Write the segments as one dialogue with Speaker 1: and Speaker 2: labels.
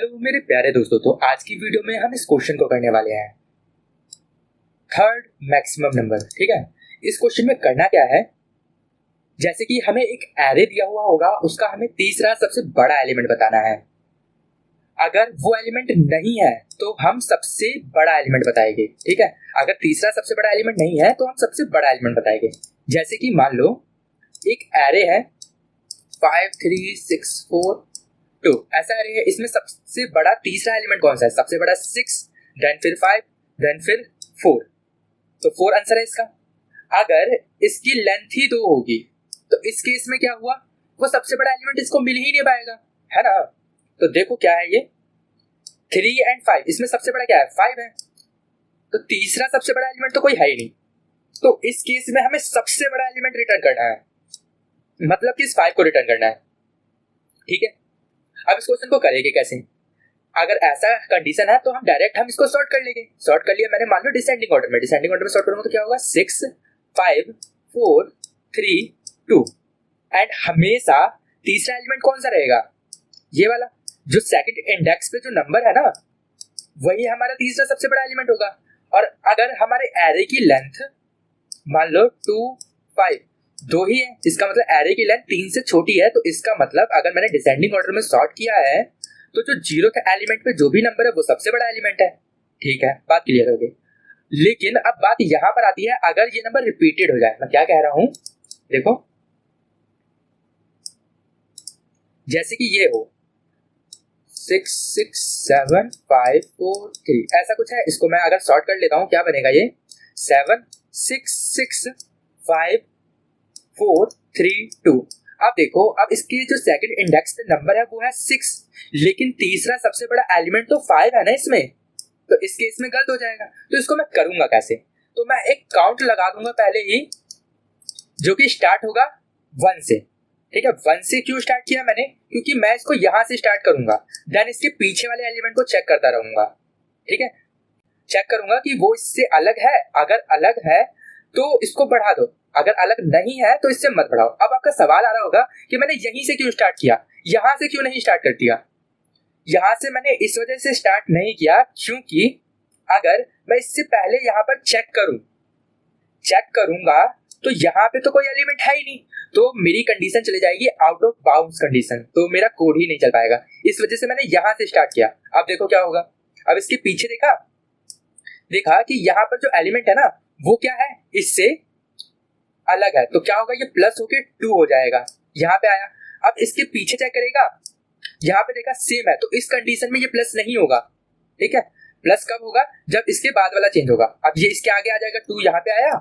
Speaker 1: Hello मेरे प्यारे दोस्तों, तो आज की वीडियो में हम इस क्वेश्चन को करने वाले हैं, थर्ड मैक्सिमम नंबर। ठीक है, इस क्वेश्चन में करना क्या है, जैसे कि हमें एक एरे दिया हुआ होगा, उसका हमें तीसरा सबसे बड़ा एलिमेंट बताना है। अगर वो एलिमेंट नहीं है तो हम सबसे बड़ा एलिमेंट बताएंगे। ठीक है, अगर तीसरा सबसे बड़ा एलिमेंट नहीं है तो हम सबसे बड़ा एलिमेंट बताएंगे। जैसे कि मान लो एक एरे है 5 3 6 4 2, ऐसा एरे है। इसमें सबसे बड़ा तीसरा एलिमेंट कौन सा है? सबसे बड़ा 6, देन फिर 5, देन फिर 4। तो 4 आंसर है इसका। अगर इसकी लेंथ ही 2 होगी तो इस केस में क्या हुआ, वो सबसे बड़ा एलिमेंट इसको मिल ही नहीं पाएगा, है ना। तो देखो क्या है ये 3 एंड 5, इसमें सबसे बड़ा क्या है? 5 है। तो तीसरा सबसे बड़ा एलिमेंट तो कोई है ही नहीं। तो इस केस में हमें सबसे बड़ा एलिमेंट रिटर्न करना है, मतलब कि इस 5 को रिटर्न करना है। ठीक है, अब इस क्वेश्चन को करेंगे कैसे? अगर ऐसा कंडीशन है तो हम डायरेक्ट इसको सॉर्ट कर लेंगे। सॉर्ट कर लिया मैंने, मान लो डिसेंडिंग ऑर्डर में। डिसेंडिंग ऑर्डर में सॉर्ट करूंगा तो क्या होगा? 6 5 4 3 2। एंड हमेशा तीसरा एलिमेंट कौन सा रहेगा? ये वाला जो सेकंड इंडेक्स पे जो नंबर है ना, वही हमारा तीसरा सबसे बड़ा एलिमेंट होगा। और अगर हमारे एरे की लेंथ मान लो 2 5 2 ही है, इसका मतलब एरे की लेंथ 3 से छोटी है। तो इसका मतलब अगर मैंने डिसेंडिंग ऑर्डर में सॉर्ट किया है तो जो 0th एलिमेंट पे जो भी नंबर है वो सबसे बड़ा एलिमेंट है। ठीक है, बात क्लियर हो गई। लेकिन अब बात यहां पर आती है, अगर ये नंबर रिपीटेड हो जाए। मैं क्या कह रहा हूं, देखो जैसे कि ये हो 6 6 7 5 4 3, ऐसा कुछ है। इसको मैं अगर सॉर्ट कर लेता हूं, क्या बनेगा ये 7 6 6 5 4 3 2। अब देखो, अब इसके जो सेकंड इंडेक्स पे नंबर है वो है 6, लेकिन तीसरा सबसे बड़ा एलिमेंट तो 5 है ना इसमें। तो इस केस में गलत हो जाएगा। तो इसको मैं करूंगा कैसे? तो मैं एक काउंट लगा दूंगा पहले ही, जो कि स्टार्ट होगा 1 से। ठीक है, 1 से क्यों स्टार्ट किया मैंने? क्योंकि मैं इसको यहां से स्टार्ट करूंगा, देन इसके पीछे वाले एलिमेंट को चेक करता रहूंगा। ठीक है, चेक करूंगा कि वो इससे अलग है। अगर अलग है तो इसको बढ़ा दो, अगर अलग नहीं है तो इससे मत बढ़ाओ। अब आपका सवाल आ रहा होगा कि मैंने यहीं से क्यों स्टार्ट किया, यहां से क्यों नहीं स्टार्ट कर दिया? यहां से मैंने इस वजह से स्टार्ट नहीं किया क्योंकि अगर मैं इससे पहले यहां पर चेक करूंगा तो यहाँ पे तो कोई एलिमेंट है ही नहीं, तो मेरी कंडीशन चली जाएगी आउट ऑफ बाउंड्स कंडीशन, तो मेरा कोड ही नहीं चल पाएगा। इस वजह से मैंने यहां से स्टार्ट किया। अब देखो क्या होगा, अब इसके पीछे देखा कि यहाँ पर जो एलिमेंट है ना वो क्या है, इससे अलग है। तो क्या होगा, ये प्लस होके 2 हो जाएगा, यहाँ पे आया। अब इसके पीछे चेक करेगा, यहाँ पे देखा सेम है, तो इस कंडीशन में ये प्लस नहीं होगा। ठीक है, प्लस कब होगा? जब इसके बाद वाला चेंज होगा। अब ये इसके आगे आ जाएगा, 2 यहाँ पे आया,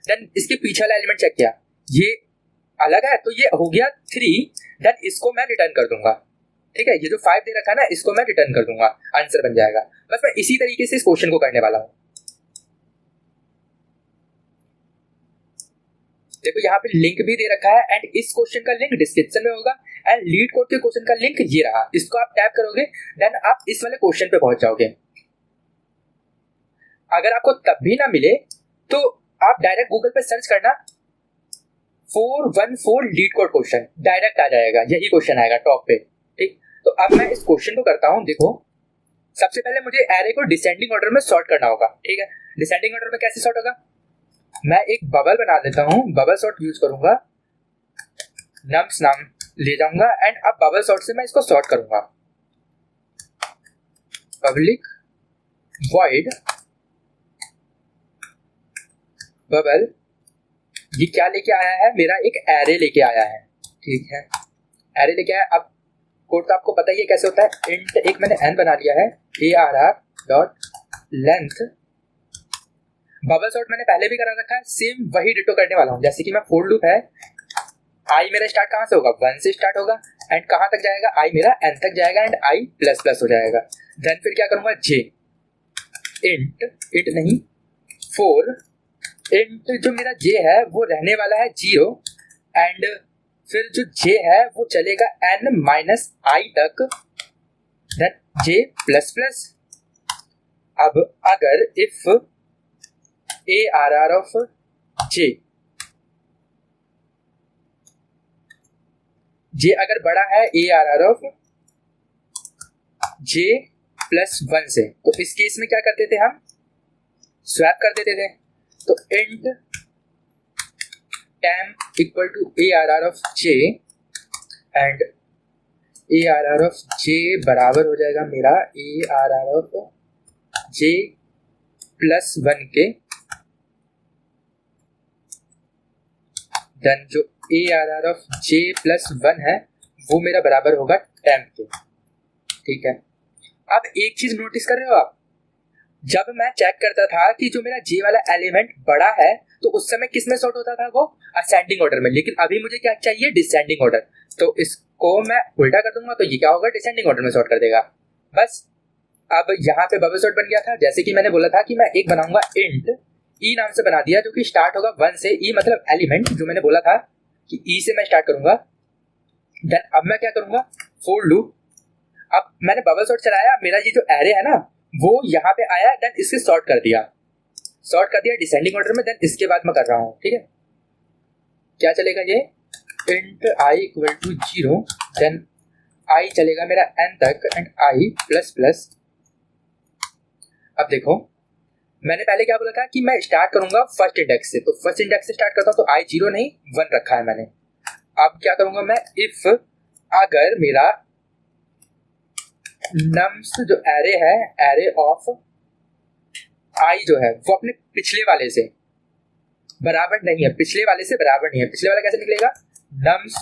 Speaker 1: देन इसके पीछे वाला एलिमेंट चेक किया, ये अलग है, तो ये हो गया 3, देन इसको मैं रिटर्न कर दूंगा। ठीक है, ये जो 5 दे रखा है ना, इसको मैं रिटर्न कर दूंगा, आंसर बन जाएगा। बस मैं इसी तरीके से इस क्वेश्चन को करने वाला हूँ। देखो यहाँ पे लिंक भी दे रखा है, एंड इस क्वेश्चन का लिंक डिस्क्रिप्शन में होगा, एंड लीड कोड के क्वेश्चन का लिंक ये रहा। इसको आप टैप करोगे, देन आप इस वाले क्वेश्चन पे पहुंच जाओगे। अगर आपको तब भी ना मिले तो आप डायरेक्ट गूगल पे सर्च करना 414 लीड कोड क्वेश्चन, डायरेक्ट आ जाएगा, यही क्वेश्चन आएगा टॉप पे। ठीक, तो अब मैं इस क्वेश्चन को करता हूँ। देखो, सबसे पहले मुझे एरे को डिसेंडिंग ऑर्डर में सॉर्ट करना होगा। ठीक है, डिसेंडिंग ऑर्डर में कैसे सॉर्ट होगा, मैं एक बबल बना लेता हूँ, बबल सॉर्ट यूज करूंगा, नम्स नाम ले जाऊंगा, एंड अब बबल सॉर्ट से मैं इसको सॉर्ट करूंगा। पब्लिक वॉइड बबल, ये क्या लेके आया है? मेरा एक एरे लेके आया है। ठीक है, एरे लेके आया। अब कोड तो आपको पता ही है कैसे होता है। इंट एक मैंने n बना लिया है, arr dot length. Bubble sort मैंने पहले भी करा रखा है, सेम वही डिटो करने वाला हूँ। जैसे कि मैं फोर लूप है, आई मेरा स्टार्ट कहाँ से होगा? 1 से स्टार्ट होगा, एंड कहाँ तक जाएगा? आई मेरा n तक जाएगा, एंड आई प्लस प्लस हो जाएगा। देन फिर क्या करूंगा, j इंट नहीं 4, इंट जो मेरा j है वो रहने वाला है 0, एंड फिर जो j है वो चलेगा n माइनस आई तक, देन j प्लस प्लस। अब अगर इफ arr ऑफ j अगर बड़ा है arr ऑफ j प्लस 1 से। तो इस केस में क्या करते थे हम, स्वैप कर देते थे। तो int temp equal to ARR of j and ARR of j बराबर हो जाएगा मेरा ARR ऑफ j प्लस 1 के। देन जो ARR ऑफ j प्लस 1 है वो मेरा बराबर होगा temp के। ठीक है, अब एक चीज नोटिस कर रहे हो आप, जब मैं चेक करता था कि जो मेरा j वाला एलिमेंट बड़ा है तो उस समय किस में सॉर्ट होता था, वो असेंडिंग ऑर्डर में। लेकिन अभी मुझे क्या चाहिए, डिसेंडिंग ऑर्डर। तो इसको मैं उल्टा कर दूंगा तो ये क्या होगा, डिसेंडिंग ऑर्डर में सॉर्ट कर देगा। बस अब यहाँ पे बबल सॉर्ट बन गया था। जैसे कि मैंने बोला था कि मैं एक बनाऊंगा इंट ई नाम से बना दिया, जो कि स्टार्ट होगा 1 से। ई मतलब एलिमेंट, जो मैंने बोला था कि ई से मैं स्टार्ट करूंगा। देन अब मैं क्या करूंगा, फॉर लूप। अब मैंने बबल सॉर्ट चलाया, मेरा ये जो एरे है ना वो यहाँ पे आया, देन इसके सॉर्ट कर दिया डिसेंडिंग ऑर्डर में। देन इसके बाद मैं कर रहा हूँ, ठीक है। क्या चलेगा ये, int i equal to 0, then i चलेगा मेरा n तक एंड आई प्लस प्लस। अब देखो मैंने पहले क्या बोला था कि मैं स्टार्ट करूंगा फर्स्ट इंडेक्स से। तो फर्स्ट इंडेक्स से स्टार्ट करता हूँ, तो आई 0 नहीं 1 रखा है मैंने। अब क्या करूंगा मैं, इफ अगर मेरा नम्स जो एरे है, एरे ऑफ आई जो है वो अपने पिछले वाले से बराबर नहीं है, पिछले वाले से बराबर नहीं है। पिछले वाला कैसे निकलेगा, nums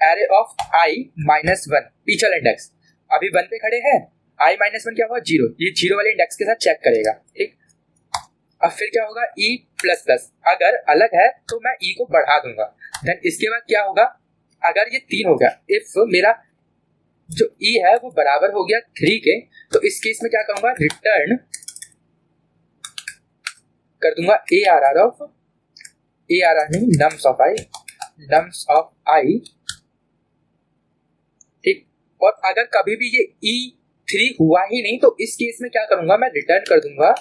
Speaker 1: array of I minus 1, पिछला इंडेक्स अभी 1 पे खड़े हैं, आई माइनस 1 क्या होगा 0, ये 0 वाले इंडेक्स के साथ चेक करेगा। ठीक, अब फिर क्या होगा, ई प्लस प्लस, अगर अलग है तो मैं ई को बढ़ा दूंगा। देन इसके बाद क्या होगा, अगर ये 3 हो गया, इफ मेरा जो ई है वो बराबर हो गया 3 के, तो इस केस में क्या करूंगा, रिटर्न कर दूंगा ARR ऑफ, ARR नहीं nums of I, nums of I. ठीक, और अगर कभी भी ये E3 हुआ ही नहीं तो इस केस में क्या करूंगा, मैं रिटर्न कर दूंगा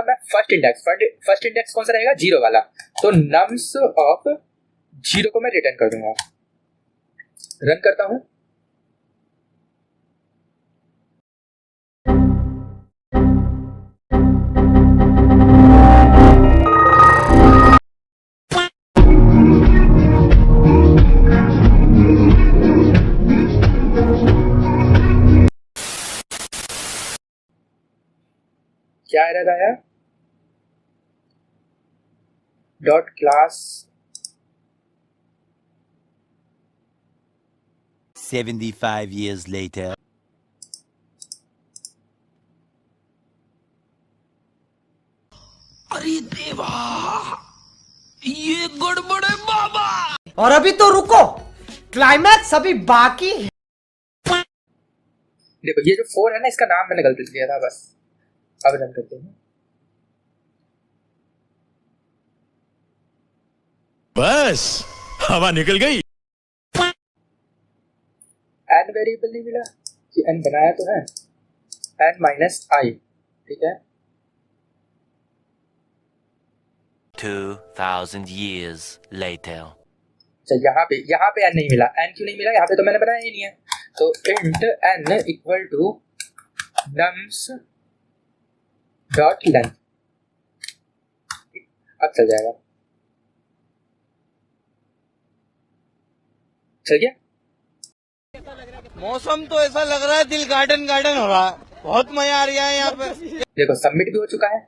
Speaker 1: मैं फर्स्ट इंडेक्स कौन सा रहेगा, 0 वाला। तो नम्स ऑफ 0 को मैं रिटर्न कर दूंगा। रन करता हूं, क्या एरर आया, डॉट क्लास
Speaker 2: 75 years later.
Speaker 3: अरे देवा, ये गड़बड़ है बाबा।
Speaker 4: और अभी तो रुको, क्लाइमैक्स अभी बाकी है।
Speaker 1: देखो ये जो 4 है ना, इसका नाम मैंने गलती से दिया था। बस अब रन करते हैं।
Speaker 3: बस हवा निकल गई।
Speaker 1: एन वेरिएबल नहीं मिला कि एन बनाया तो है, एन माइनस आई। ठीक है,
Speaker 2: 2000 years later.
Speaker 1: अच्छा यहाँ पे एन नहीं मिला। एन क्यों नहीं मिला, यहाँ पे तो मैंने बनाया ही नहीं है। तो int n equal to nums dot length, अब चल जाएगा। चल गया।
Speaker 5: मौसम तो ऐसा लग रहा है दिल गार्डन गार्डन हो रहा है, बहुत मजा आ रहा है यहाँ पे।
Speaker 1: देखो सबमिट भी हो चुका है,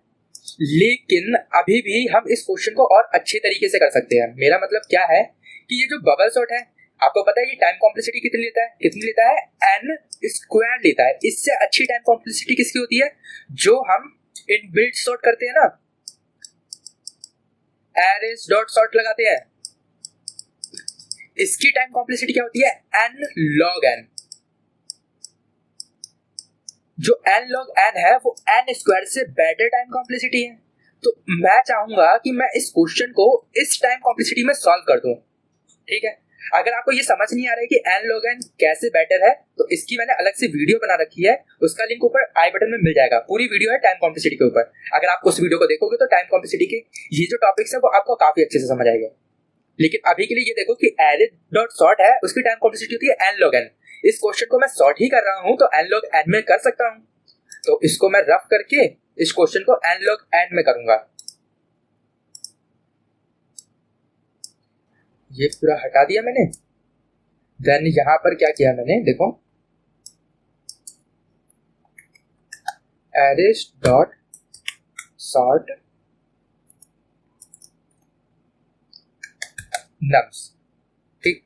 Speaker 1: लेकिन अभी भी हम इस क्वेश्चन को और अच्छे तरीके से कर सकते हैं। मेरा मतलब क्या है कि ये जो बबल सॉर्ट है, आपको पता है ये टाइम कॉम्प्लेक्सिटी कितनी लेता है, एन स्क्वायर लेता है। इससे अच्छी टाइम कॉम्प्लेक्सिटी किसकी होती है, जो हम इनबिल्ट सॉर्ट करते हैं ना, एरेस डॉट सॉर्ट लगाते हैं, इसकी टाइम कॉम्प्लेक्सिटी क्या होती है, एन लॉग एन। जो एन लॉग एन है वो एन स्क्वायर से बेटर टाइम कॉम्प्लेक्सिटी है। तो मैं चाहूंगा कि मैं इस क्वेश्चन को इस टाइम कॉम्प्लेक्सिटी में सॉल्व कर दूं। ठीक है, अगर आपको ये समझ नहीं आ रहा है कि एन लॉग एन कैसे बेटर है, तो इसकी मैंने अलग से वीडियो बना रखी है, उसका लिंक ऊपर आई बटन में मिल जाएगा। पूरी वीडियो है टाइम कॉम्प्लेक्सिटी के ऊपर। अगर आप उस वीडियो को देखोगे तो टाइम कॉम्प्लेक्सिटी के ये जो टॉपिक्स है वो आपको काफी अच्छे से समझ आएगा। लेकिन अभी के लिए ये देखो कि एरे डॉट सॉर्ट है, उसकी टाइम कॉम्प्लेक्सिटी होती है n log n। इस क्वेश्चन को मैं सॉर्ट ही कर रहा हूं तो n log n में कर सकता हूं, तो इसको मैं रफ करके इस क्वेश्चन को n log n में करूंगा। ये पूरा हटा दिया मैंने। देन यहां पर क्या किया मैंने, देखो एरेज डॉट सॉर्ट नम्स। ठीक,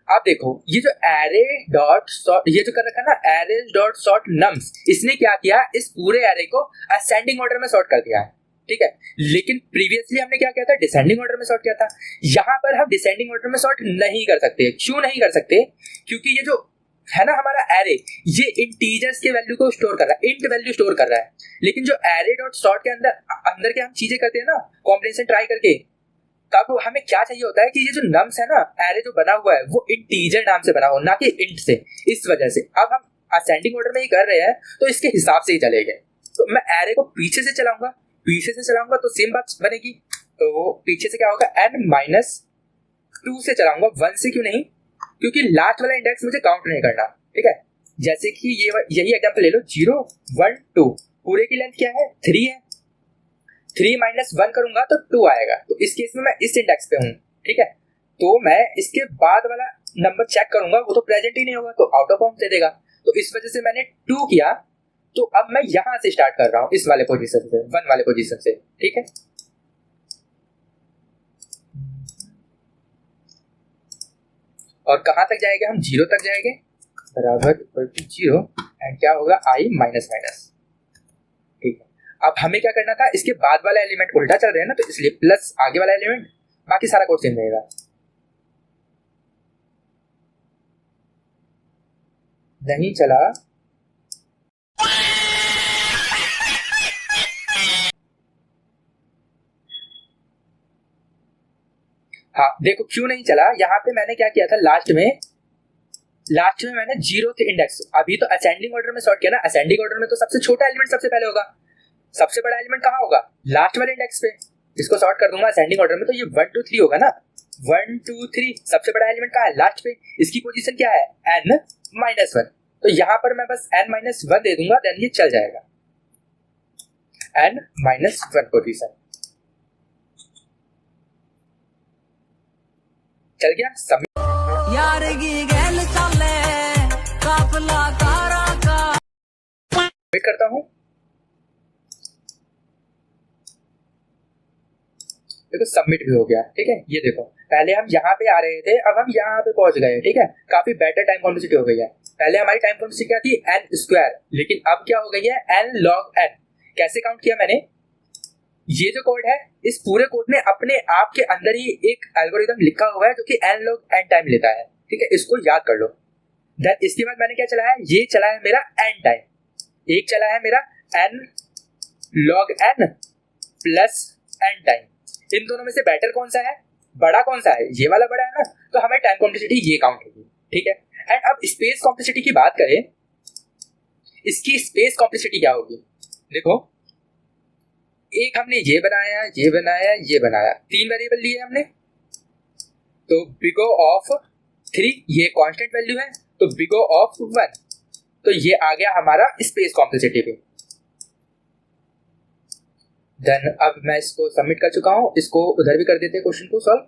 Speaker 1: अब देखो ये जो एरे डॉट सॉर्ट, ये जो कर रखा है ना एरेज डॉट सॉर्ट नम्स, इसने क्या किया, इस पूरे एरे को असेंडिंग ऑर्डर में सॉर्ट कर दिया है। ठीक है, लेकिन प्रीवियसली हमने क्या किया था, डिसेंडिंग ऑर्डर में सॉर्ट किया था। यहां पर हम डिसेंडिंग ऑर्डर में सॉर्ट नहीं कर सकते। क्यों नहीं कर सकते, क्योंकि ये जो है ना हमारा एरे, ये इंटीजर्स के वैल्यू को स्टोर कर रहा है, इंट वैल्यू स्टोर कर रहा है। लेकिन जो एरे डॉट सॉर्ट के अंदर के हम चीजें करते हैं ना कॉम्बिनेशन ट्राई करके, तब हमें क्या चाहिए होता है कि ये जो नम्स है ना, एरे जो बना हुआ है वो इंटीजर नाम से बना हो, ना कि इंट से। इस वजह से अब हम असेंडिंग ऑर्डर में ही कर रहे हैं तो इसके हिसाब से ही चलेंगे। तो मैं एरे को पीछे से चलाऊंगा, तो सेम बात बनेगी। तो पीछे से क्या होगा, n-2 से चलाऊंगा, 1 से क्यों नहीं, क्योंकि लास्ट वाला इंडेक्स मुझे काउंट नहीं करना। ठीक है, जैसे कि यही एग्जांपल ले लो, 0 1 2, पूरे की लेंथ क्या है, 3 है। 3 माइनस 1 करूंगा तो 2 आएगा। तो इस केस में मैं इस इंडेक्स पे हूँ। ठीक है, तो मैं इसके बाद वाला नंबर चेक करूंगा, वो तो प्रेजेंट ही नहीं होगा, तो आउट ऑफ बाउंड दे देगा। तो इस वजह से मैंने 2 किया, तो अब मैं यहां से स्टार्ट कर रहा हूं, इस वाले पोजीशन से, 1 वाले पोजीशन से। ठीक है, और कहां तक जाएंगे हम, 0 तक जाएंगे, बराबर इक्वल टू 0 एंड क्या होगा, i माइनस माइनस। ठीक है, अब हमें क्या करना था, इसके बाद वाला एलिमेंट उल्टा चल रहे हैं ना, तो इसलिए प्लस आगे वाला एलिमेंट, बाकी सारा कोड सेम रहेगा। नहीं चला, हाँ देखो क्यों नहीं चला। यहाँ पे मैंने क्या किया था, लास्ट में मैंने 0th इंडेक्स, अभी तो असेंडिंग ऑर्डर में सॉर्ट किया ना, असेंडिंग ऑर्डर में तो सबसे छोटा एलिमेंट सबसे पहले होगा, सबसे बड़ा एलिमेंट कहाँ होगा, लास्ट वाले इंडेक्स पे। इसको सॉर्ट कर दूंगा असेंडिंग ऑर्डर में, तो ये 1 2 3 होगा ना, 1 2 3, सबसे बड़ा एलिमेंट कहाँ है, लास्ट पे। इसकी पोजीशन क्या है, n-1, तो यहाँ पर मैं बस n-1 दे दूंगा, देन ये चल जाएगा, n-1 पोजीशन चल गया। सबमिट
Speaker 3: यार की गैल चले काफला तारा का
Speaker 1: करता हूं। देखो सबमिट भी हो गया। ठीक है, ये देखो पहले हम यहाँ पे आ रहे थे, अब हम यहाँ पे पहुंच गए। ठीक है, काफी बेटर टाइम कॉम्प्लेक्सिटी हो गई है। पहले हमारी टाइम कॉम्प्लेक्सिटी क्या थी, n², लेकिन अब क्या हो गई है, n log n। कैसे काउंट किया मैंने, ये जो कोड है, इस पूरे कोड ने अपने आप के अंदर ही एक एल्गोरिथम लिखा हुआ है जो कि n log n टाइम लेता है। ठीक है, इसको याद कर लो। देन इसके बाद मैंने क्या चलाया, ये चला है मेरा n टाइम, एक चला है मेरा n log n plus n time. इन दोनों में से बेटर कौन सा है, बड़ा कौन सा है, ये वाला बड़ा है ना, तो हमें टाइम कॉम्प्लेक्सिटी ये काउंट होगी। ठीक है, एंड अब स्पेस कॉम्प्लेक्सिटी की बात करें, इसकी स्पेस कॉम्प्लेक्सिटी क्या होगी, देखो एक हमने ये बनाया, ये बनाया, ये बनाया, 3 वेरिएबल लिए हमने, तो बिग O ऑफ 3 ये कांस्टेंट वैल्यू है, तो बिग O ऑफ 1, तो ये आ गया हमारा स्पेस कॉम्प्लेक्सिटी पे। देन अब मैं इसको सबमिट कर चुका हूं, इसको उधर भी कर देते हैं क्वेश्चन को सॉल्व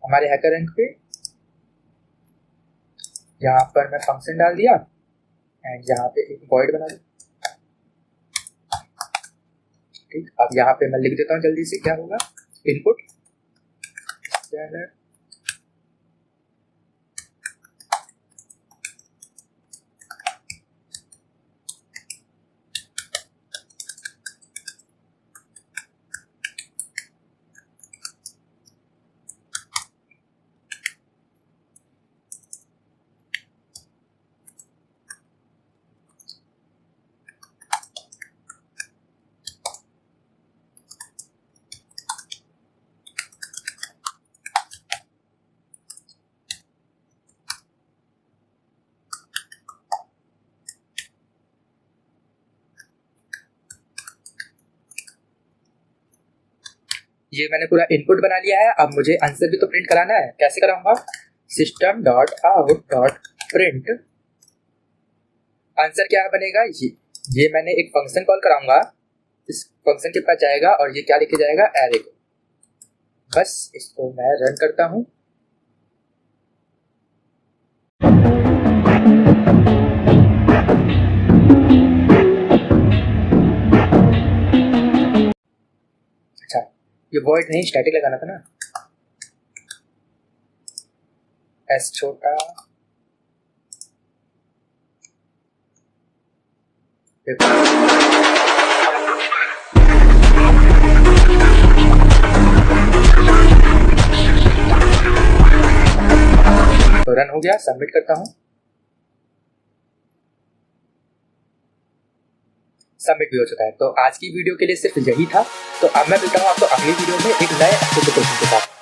Speaker 1: हमारे हैकर रैंक पे। यहाँ पर मैं फंक्शन डाल दिया एंड यहाँ पे एक वॉइड बना दिया। ठीक, अब यहाँ पे मैं लिख देता हूँ जल्दी से, क्या होगा, इनपुट स्टैंडर्ड ये मैंने पूरा इनपुट बना लिया है। अब मुझे आंसर भी तो प्रिंट कराना है। कैसे कराऊंगा? System dot out dot print answer क्या बनेगा? ये मैंने एक फंक्शन कॉल कराऊंगा, इस फंक्शन के पास जाएगा और ये क्या लिखे जाएगा? एरे को। बस इसको मैं रन करता हूं। अच्छा, ये वॉइड नहीं स्टैटिक लगाना था ना। एस छोटा तो रन हो गया। सबमिट करता हूं। सबमिट भी हो चुका है। तो आज की वीडियो के लिए सिर्फ यही था। तो अब मैं मिलता हूं आपको अगली वीडियो में एक नए अच्छे से क्वेश्चन के साथ।